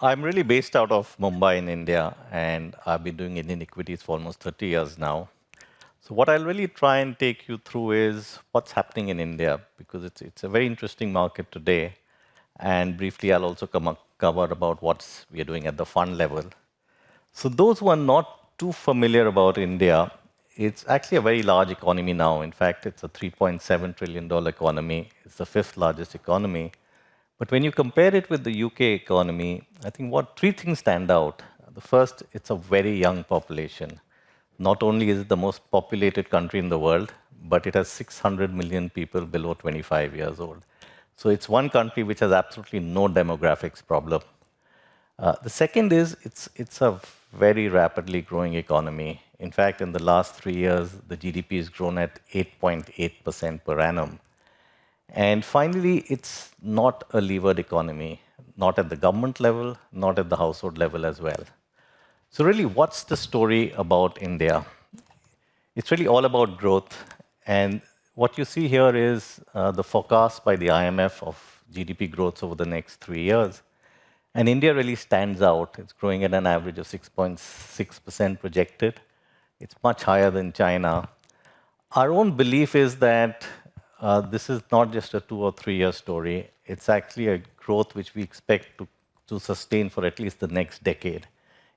I'm really based out of Mumbai in India, and I've been doing Indian equities for almost 30 years now. So, what I'll really try and take you through is what's happening in India, because it's a very interesting market today. And briefly, I'll also cover about what we are doing at the fund level. So, those who are not too familiar about India, it's actually a very large economy now. In fact, it's a $3.7 trillion economy. It's the fifth largest economy. But when you compare it with the UK economy, I think what three things stand out. The first, it's a very young population. Not only is it the most populated country in the world, but it has 600 million people below 25 years old. So it's one country which has absolutely no demographics problem. The second is it's a very rapidly growing economy. In fact, in the last 3 years, the GDP has grown at 8.8% per annum. And finally, it's not a levered economy, not at the government level, not at the household level as well. So, really, what's the story about India? It's really all about growth. And what you see here is the forecast by the IMF of GDP growth over the next 3 years. And India really stands out. It's growing at an average of 6.6% projected. It's much higher than China. Our own belief is that this is not just a 2 or 3 year story. It's actually a growth which we expect to sustain for at least the next decade.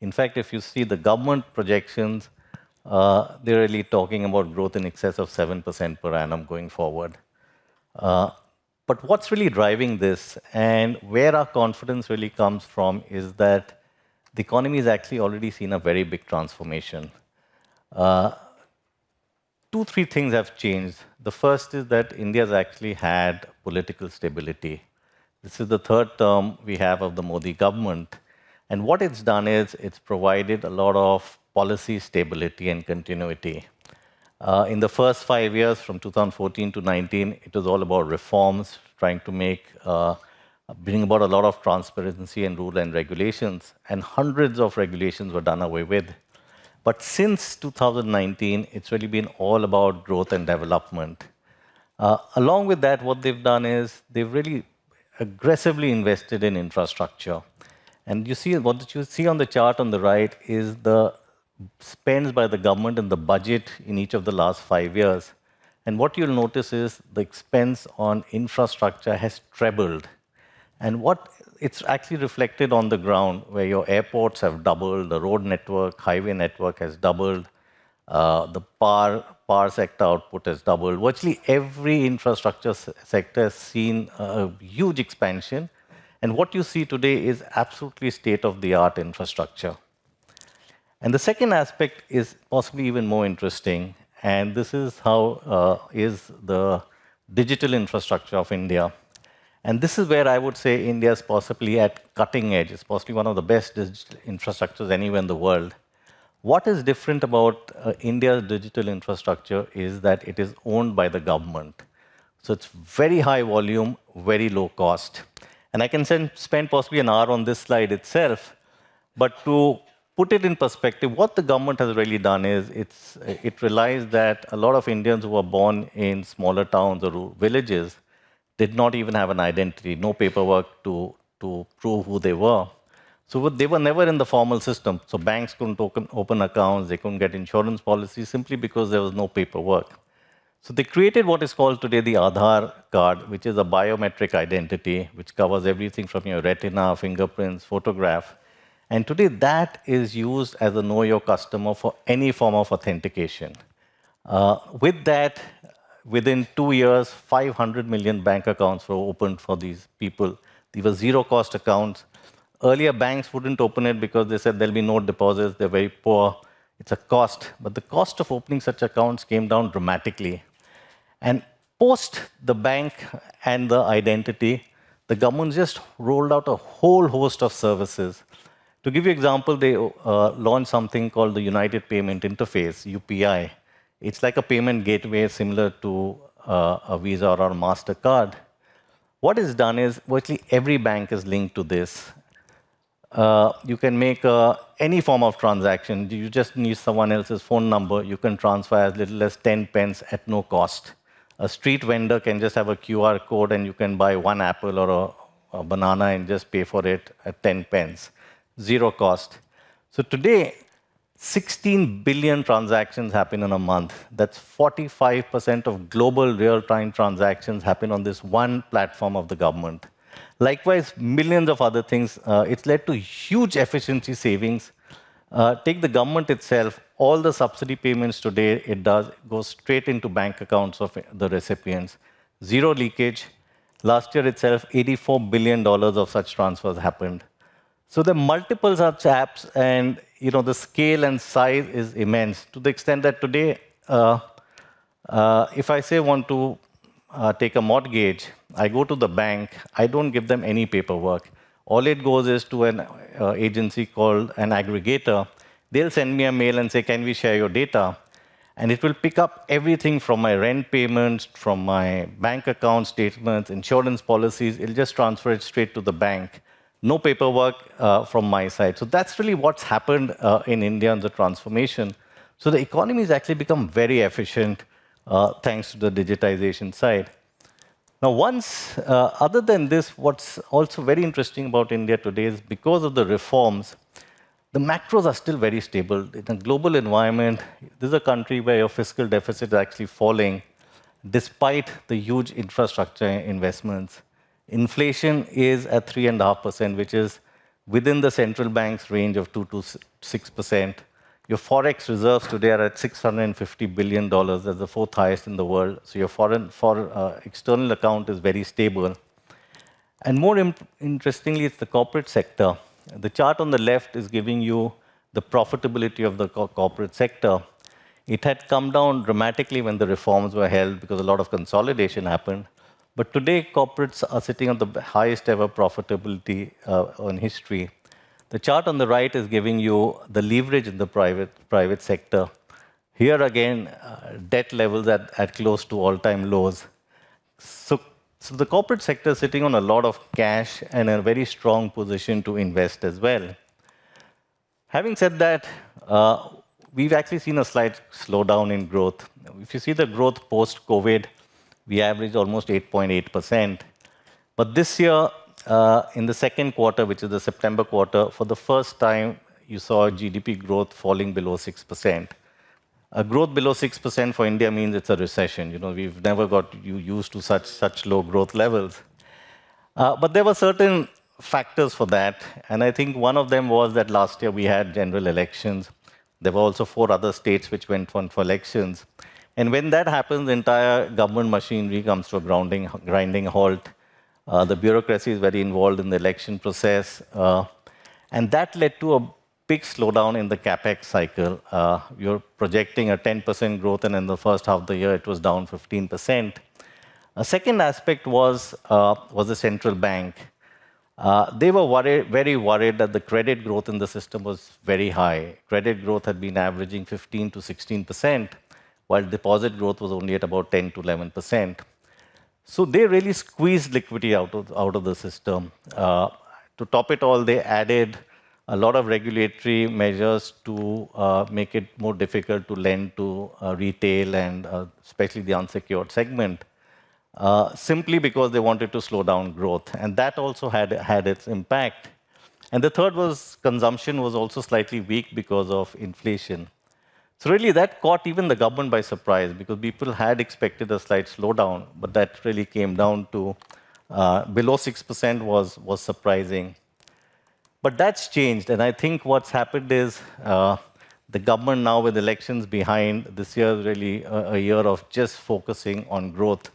In fact, if you see the government projections, they're really talking about growth in excess of 7% per annum going forward. Uh, but what's really driving this and where our confidence really comes from is that the economy has actually already seen a very big transformation. Uh, Two, three things have changed. The first is that India has actually had political stability. This is the third term we have of the Modi government. And what it's done is it's provided a lot of policy stability and continuity. In the first 5 years, from 2014 to 19, it was all about reforms, trying to bring about a lot of transparency and rule and regulations. And hundreds of regulations were done away with. But since 2019, it's really been all about growth and development. Along with that, what they've done is they've really aggressively invested in infrastructure. And you see what you see on the chart on the right is the spends by the government in the budget in each of the last 5 years. And what you'll notice is the expense on infrastructure has trebled. And what it's actually reflected on the ground, where your airports have doubled, the road network, highway network has doubled, the power sector output has doubled. Virtually every infrastructure sector has seen a huge expansion. And what you see today is absolutely state-of-the-art infrastructure. And the second aspect is possibly even more interesting, and this is how is the digital infrastructure of India. And this is where I would say India is possibly at cutting edge. It's possibly one of the best digital infrastructures anywhere in the world. What is different about India's digital infrastructure is that it is owned by the government. So it's very high volume, very low cost. And I can spend possibly an hour on this slide itself, but to put it in perspective, what the government has really done is it realized that a lot of Indians who were born in smaller towns or villages did not even have an identity, no paperwork to prove who they were. So they were never in the formal system. So banks couldn't open accounts, they couldn't get insurance policies simply because there was no paperwork. So they created what is called today the Aadhaar card, which is a biometric identity, which covers everything from your retina, fingerprints, photograph. And today that is used as a know your customer for any form of authentication. With that, within 2 years, 500 million bank accounts were opened for these people. These were zero cost accounts. Earlier, banks wouldn't open it because they said there'll be no deposits, they're very poor, it's a cost. But the cost of opening such accounts came down dramatically. And post the bank and the identity, the government just rolled out a whole host of services. To give you an example, they launched something called the United Payment Interface, UPI. It's like a payment gateway similar to a Visa or a MasterCard. What is done is virtually every bank is linked to this. You can make any form of transaction. You just need someone else's phone number. You can transfer as little as 10 pence at no cost. A street vendor can just have a QR code and you can buy one apple or a banana and just pay for it at 10 pence, zero cost. So today, 16 billion transactions happen in a month. That's 45% of global real-time transactions happen on this one platform of the government. Likewise, millions of other things. It's led to huge efficiency savings. Take the government itself, all the subsidy payments today, it does go straight into bank accounts of the recipients. Zero leakage. Last year itself, $84 billion of such transfers happened. So there are multiple such apps, and the scale and size is immense to the extent that today, if I say want to take a mortgage, I go to the bank. I don't give them any paperwork. All it goes is to an agency called an aggregator. They'll send me a mail and say, "Can we share your data?" And it will pick up everything from my rent payments, from my bank account statements, insurance policies. It'll just transfer it straight to the bank. No paperwork from my side. So that's really what's happened in India in the transformation. So the economy has actually become very efficient thanks to the digitization side. Now, other than this, what's also very interesting about India today is because of the reforms, the macros are still very stable. In a global environment, this is a country where your fiscal deficit is actually falling despite the huge infrastructure investments. Inflation is at 3.5%, which is within the central bank's range of 2 to 6%. Your forex reserves today are at $650 billion. That's the fourth highest in the world. So your external account is very stable. And more interestingly, it's the corporate sector. The chart on the left is giving you the profitability of the corporate sector. It had come down dramatically when the reforms were held because a lot of consolidation happened. But today, corporates are sitting on the highest ever profitability in history. The chart on the right is giving you the leverage in the private sector. Here again, debt levels at close to all-time lows. So, so the corporate sector is sitting on a lot of cash and a very strong position to invest as well. Having said that, we've actually seen a slight slowdown in growth. If you see the growth post-COVID, we averaged almost 8.8%. But this year, in the second quarter, which is the September quarter, for the first time, you saw GDP growth falling below 6%. A growth below 6% for India means it's a recession. We've never got used to such low growth levels. But there were certain factors for that, and I think one of them was that last year we had general elections. There were also 4 other states which went on for elections. And when that happens, the entire government machinery comes to a grinding halt. The bureaucracy is very involved in the election process. And that led to a big slowdown in the capex cycle. You're projecting a 10% growth, and in the first half of the year, it was down 15%. A second aspect was the central bank. They were very worried that the credit growth in the system was very high. Credit growth had been averaging 15 to 16%, while deposit growth was only at about 10 to 11%. So they really squeezed liquidity out of the system. To top it all, they added a lot of regulatory measures to make it more difficult to lend to retail and especially the unsecured segment, simply because they wanted to slow down growth. And that also had its impact. And the third was consumption was also slightly weak because of inflation. So really that caught even the government by surprise because people had expected a slight slowdown, but that really came down to below 6% was surprising. But that's changed, and I think what's happened is the government now with elections behind, this year is really a year of just focusing on growth.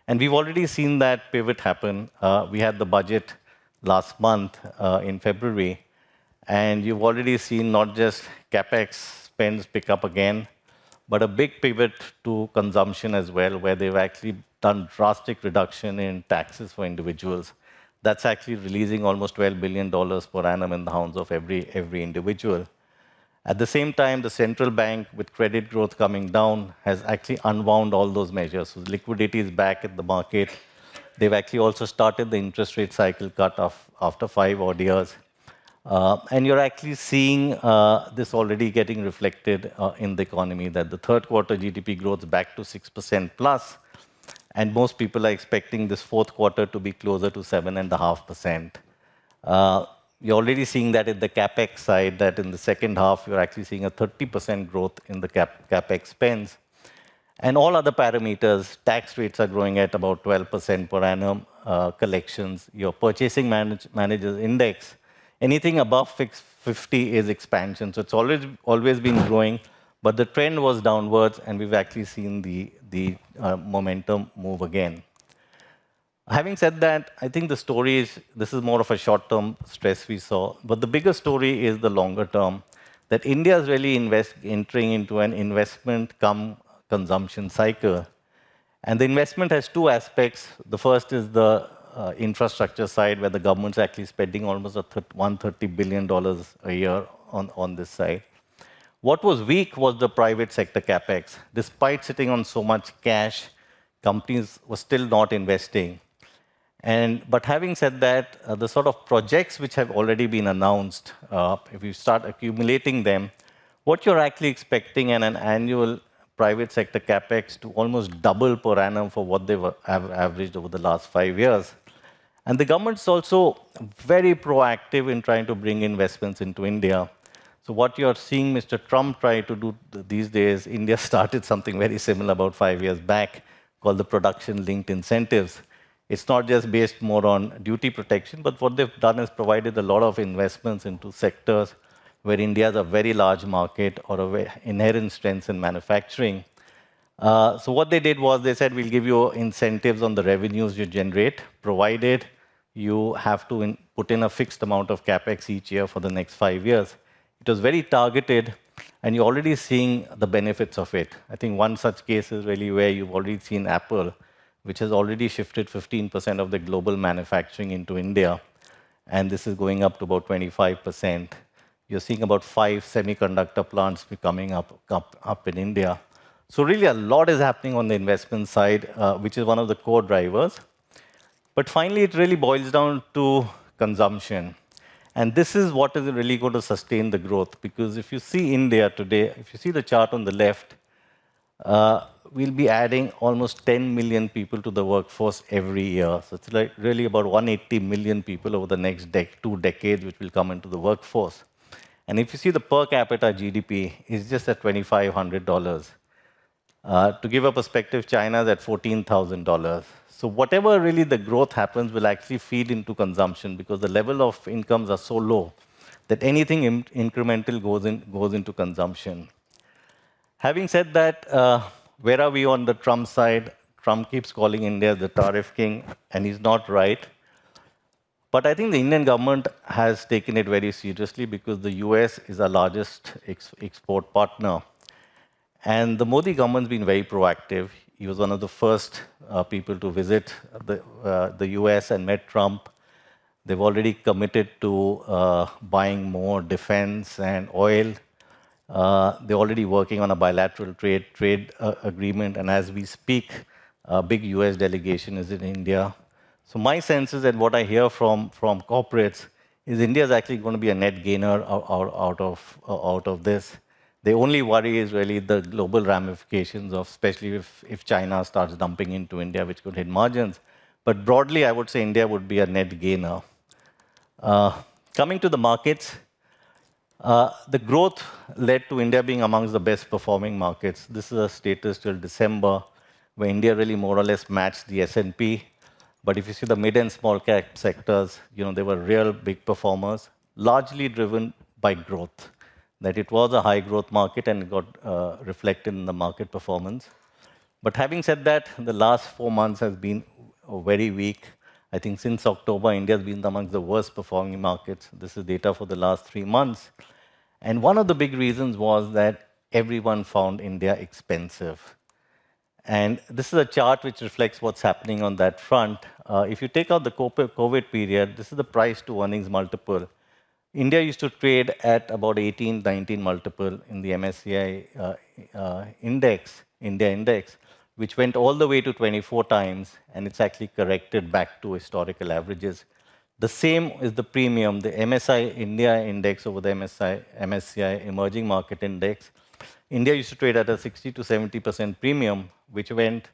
And we've already seen that pivot happen. We had the budget last month in February, and you've already seen not just capex spends pick up again, but a big pivot to consumption as well, where they've actually done drastic reduction in taxes for individuals. That's actually releasing almost $12 billion per annum in the hands of every individual. At the same time, the central bank, with credit growth coming down, has actually unwound all those measures. So liquidity is back in the market. They've actually also started the interest rate cycle cut off after 5 odd years. And you're actually seeing this already getting reflected in the economy, that the third quarter GDP growth is back to 6% plus. and most people are expecting this fourth quarter to be closer to 7.5%. Uh, you're already seeing that in the capex side, that in the second half, you're actually seeing a 30% growth in the capex spends. And all other parameters, tax rates are growing at about 12% per annum, collections, your purchasing managers index, anything above 50 is expansion. So it's always been growing, but the trend was downwards, and we've actually seen the momentum move again. Having said that, I think the story is this is more of a short term stress we saw, but the bigger story is the longer term that India is really entering into an investment come consumption cycle. And the investment has two aspects. The first is the infrastructure side, where the government's actually spending almost $130 billion a year on this side. What was weak was the private sector capex. Despite sitting on so much cash, companies were still not investing. But having said that, the sort of projects which have already been announced, if you start accumulating them, what you're actually expecting in an annual private sector capex to almost double per annum for what they've averaged over the last 5 years. And the government's also very proactive in trying to bring investments into India. So what you're seeing Mr. Trump try to do these days, India started something very similar about 5 years back called the production-linked incentives. It's not just based more on duty protection, but what they've done is provided a lot of investments into sectors where India has a very large market or inherent strengths in manufacturing. So what they did was they said, we'll give you incentives on the revenues you generate, provided you have to put in a fixed amount of capex each year for the next 5 years. It was very targeted, and you're already seeing the benefits of it. I think one such case is really where you've already seen Apple, which has already shifted 15% of the global manufacturing into India, and this is going up to about 25%. You're seeing about 5 semiconductor plants becoming up in India. So really a lot is happening on the investment side, which is one of the core drivers. But finally, it really boils down to consumption. And this is what is really going to sustain the growth. Because if you see India today, if you see the chart on the left, we'll be adding almost 10 million people to the workforce every year. So it's like really about 180 million people over the next 2 decades, which will come into the workforce. And if you see the per capita GDP, is just at $2,500. To give a perspective, China is at $14,000. So whatever really the growth happens will actually feed into consumption because the level of incomes are so low that anything incremental goes into consumption. Having said that, where are we on the Trump side? Trump keeps calling India the tariff king, and he's not right. But I think the Indian government has taken it very seriously because the US is our largest export partner. And the Modi government's been very proactive. He was one of the first people to visit the US and met Trump. They've already committed to buying more defense and oil. They're already working on a bilateral trade agreement. And as we speak, a big US delegation is in India. So my sense is that what I hear from corporates is India is actually going to be a net gainer out of this. The only worry is really the global ramifications of, especially if China starts dumping into India, which could hit margins. But broadly, I would say India would be a net gainer. Coming to the markets, the growth led to India being amongst the best performing markets. This is a status till December, where India really more or less matched the S&P. But if you see the mid and small cap sectors, they were real big performers, largely driven by growth. That it was a high growth market and it got reflected in the market performance. But having said that, the last 4 months has been very weak. I think since October, India has been amongst the worst performing markets. This is data for the last 3 months. And one of the big reasons was that everyone found India expensive. And this is a chart which reflects what's happening on that front. If you take out the COVID period, this is the price to earnings multiple. India used to trade at about 18, 19 multiple in the MSCI India index, which went all the way to 24 times, and it's actually corrected back to historical averages. The same is the premium, the MSI India index over the MSCI Emerging Market Index. India used to trade at a 60 to 70% premium, which went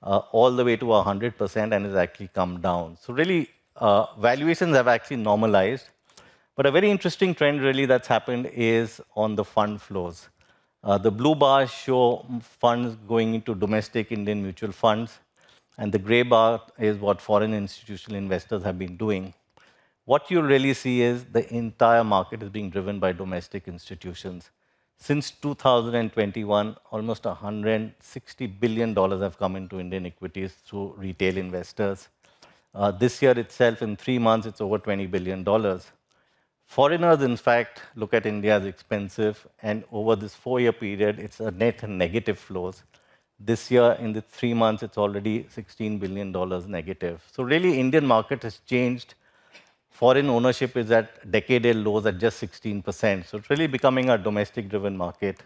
all the way to 100% and has actually come down. So really, valuations have actually normalized. But a very interesting trend really that's happened is on the fund flows. The blue bars show funds going into domestic Indian mutual funds, and the gray bar is what foreign institutional investors have been doing. What you really see is the entire market is being driven by domestic institutions. Since 2021, almost $160 billion have come into Indian equities through retail investors. This year itself, in 3 months, it's over $20 billion. Foreigners, in fact, look at India as expensive, and over this 4-year period, it's a net negative flows. This year, in the 3 months, it's already $16 billion negative. So really, Indian market has changed. Foreign ownership is at decadal lows at just 16%. So it's really becoming a domestic-driven market.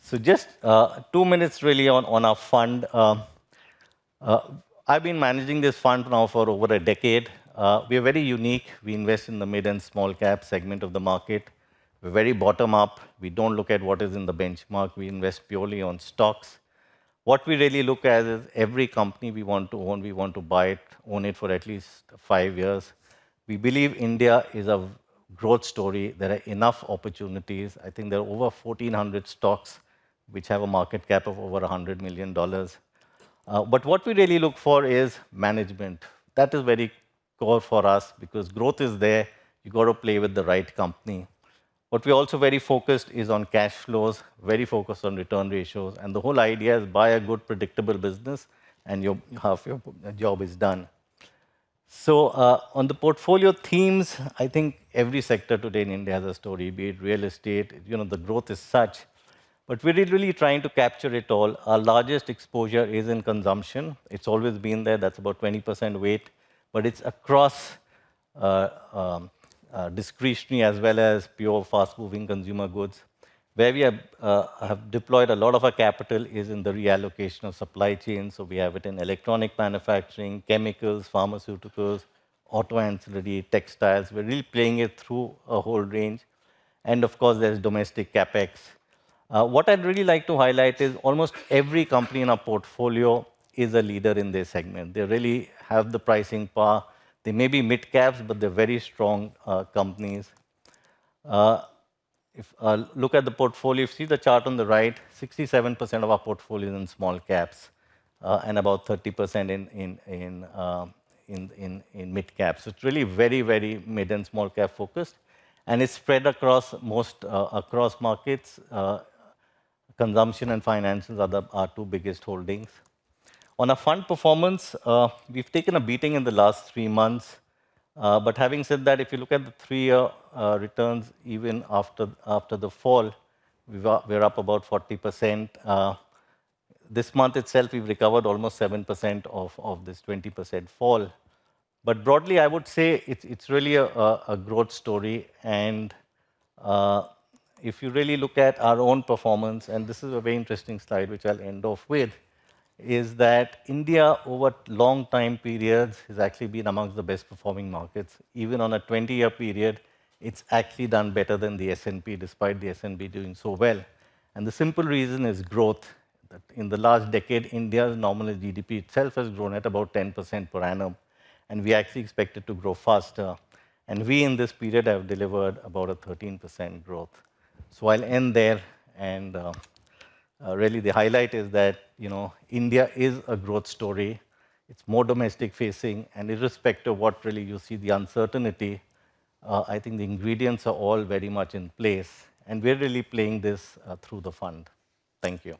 So just 2 minutes really on our fund. Uh, I've been managing this fund now for over a decade. We are very unique. We invest in the mid and small cap segment of the market. We're very bottom up. We don't look at what is in the benchmark. We invest purely on stocks. What we really look at is every company we want to own, we want to buy it, own it for at least 5 years. We believe India is a growth story. There are enough opportunities. I think there are over 1,400 stocks which have a market cap of over $100 million. But what we really look for is management. That is very core for us because growth is there. You got to play with the right company. What we're also very focused is on cash flows, very focused on return ratios. And the whole idea is buy a good, predictable business and half your job is done. So on the portfolio themes, I think every sector today in India has a story, be it real estate, the growth is such. But we're really trying to capture it all. Our largest exposure is in consumption. It's always been there. That's about 20% weight. But it's across uh, um, discretionary as well as pure fast-moving consumer goods. Where we have deployed a lot of our capital is in the reallocation of supply chains. So we have it in electronic manufacturing, chemicals, pharmaceuticals, auto ancillary, textiles. We're really playing it through a whole range. And of course, there's domestic capex. What I'd really like to highlight is almost every company in our portfolio is a leader in their segment. They really have the pricing power. They may be mid caps, but they're very strong companies. Uh, if look at the portfolio, if you see the chart on the right, 67% of our portfolio is in small caps, and about 30% in mid caps. So it's really very mid and small cap focused, and it's spread across across markets. Consumption and financials are our two biggest holdings. On our fund performance, we've taken a beating in the last 3 months. But having said that, if you look at the 3-year returns, even after the fall, we're up about 40%. This month itself, we've recovered almost 7% of this 20% fall. But broadly, I would say it's really a growth story. And if you really look at our own performance, and this is a very interesting slide, which I'll end off with, is that India, over long time periods, has actually been amongst the best performing markets. Even on a 20-year period, it's actually done better than the S&P, despite the S&P doing so well. And the simple reason is growth. That in the last decade, India's nominal GDP itself has grown at about 10% per annum, and we actually expect it to grow faster. And we, in this period, have delivered about a 13% growth. So I'll end there, and really the highlight is that India is a growth story. It's more domestic facing, and irrespective of what really you see the uncertainty, I think the ingredients are all very much in place, and we're really playing this through the fund. Thank you.